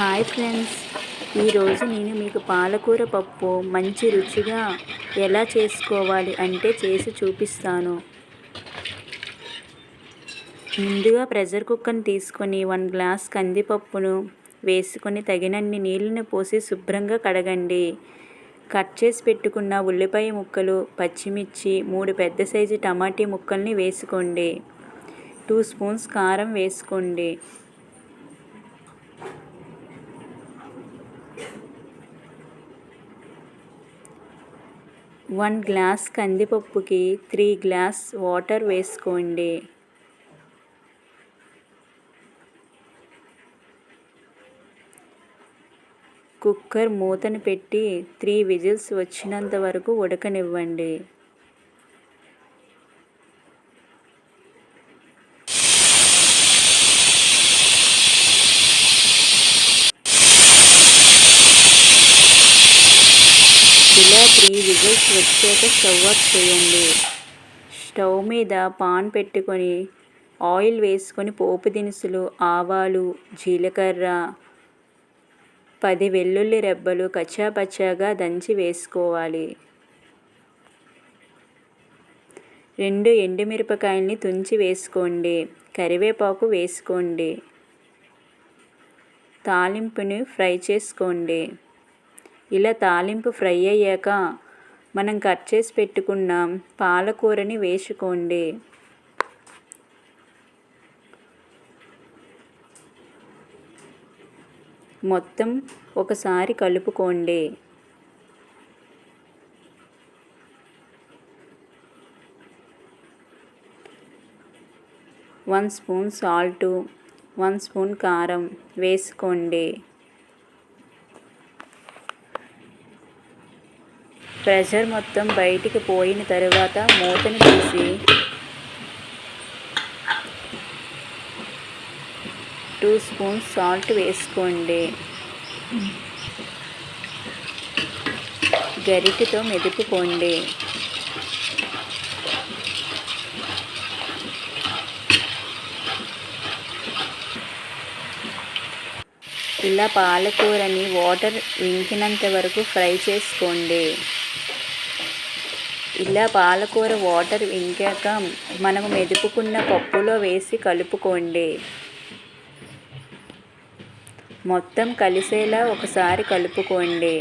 Hi friends, ఈరోజు నేను మీకు పాలకూర పప్పు మంచి రుచిగా ఎలా చేసుకోవాలి అంటే చేసి చూపిస్తాను. ముందుగా ప్రెషర్ కుక్కర్ని తీసుకొని 1 గ్లాస్ కందిపప్పును వేసుకొని తగినన్ని నీళ్ళని పోసి శుభ్రంగా కడగండి. కట్ చేసి పెట్టుకున్న ఉల్లిపాయ ముక్కలు, పచ్చిమిర్చి, 3 పెద్ద సైజు టమాటీ ముక్కల్ని వేసుకోండి. 2 స్పూన్స్ కారం వేసుకోండి. 1 గ్లాస్ కందిపప్పుకి 3 గ్లాస్ వాటర్ వేసుకోండి. కుక్కర్ మూతను పెట్టి 3 విజిల్స్ వచ్చినంత వరకు ఉడకనివ్వండి. ఇలా 3 విజిల్స్ వచ్చాక స్టవ్ ఆఫ్ చేయండి. స్టవ్ మీద పాన్ పెట్టుకొని ఆయిల్ వేసుకొని పోపు దినుసులు, ఆవాలు, జీలకర్ర, 10 వెల్లుల్లి రెబ్బలు కచ్చాపచ్చాగా దంచి వేసుకోవాలి. 2 ఎండుమిరపకాయల్ని తుంచి వేసుకోండి. కరివేపాకు వేసుకోండి. తాలింపుని ఫ్రై చేసుకోండి. ఇలా తాలింపు ఫ్రై అయ్యాక మనం కట్ చేసి పెట్టుకున్న పాలకూరని వేసుకోండి. మొత్తం ఒకసారి కలుపుకోండి. వన్ స్పూన్ సాల్టు, 1 స్పూన్ కారం వేసుకోండి. ప్రెషర్ మొత్తం బయటికి పోయిన తర్వాత మూతని తీసి 2 స్పూన్స్ సాల్ట్ వేసుకోండి. గరిటెతో మెదుపుకోండి. ఇలా పాలకూరని వాటర్ ఇంకినంత వరకు ఫ్రై చేసుకోండి. ఇలా పాలకూర వాటర్ ఇంకాక మనము మెదుపుకున్న పప్పులో వేసి కలుపుకోండి. మొత్తం కలిసేలా ఒకసారి కలుపుకోండి.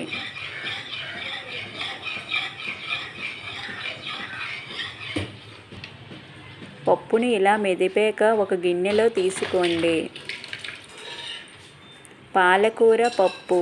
పప్పుని ఇలా మెదిపాక ఒక గిన్నెలో తీసుకోండి. పాలకూర పప్పు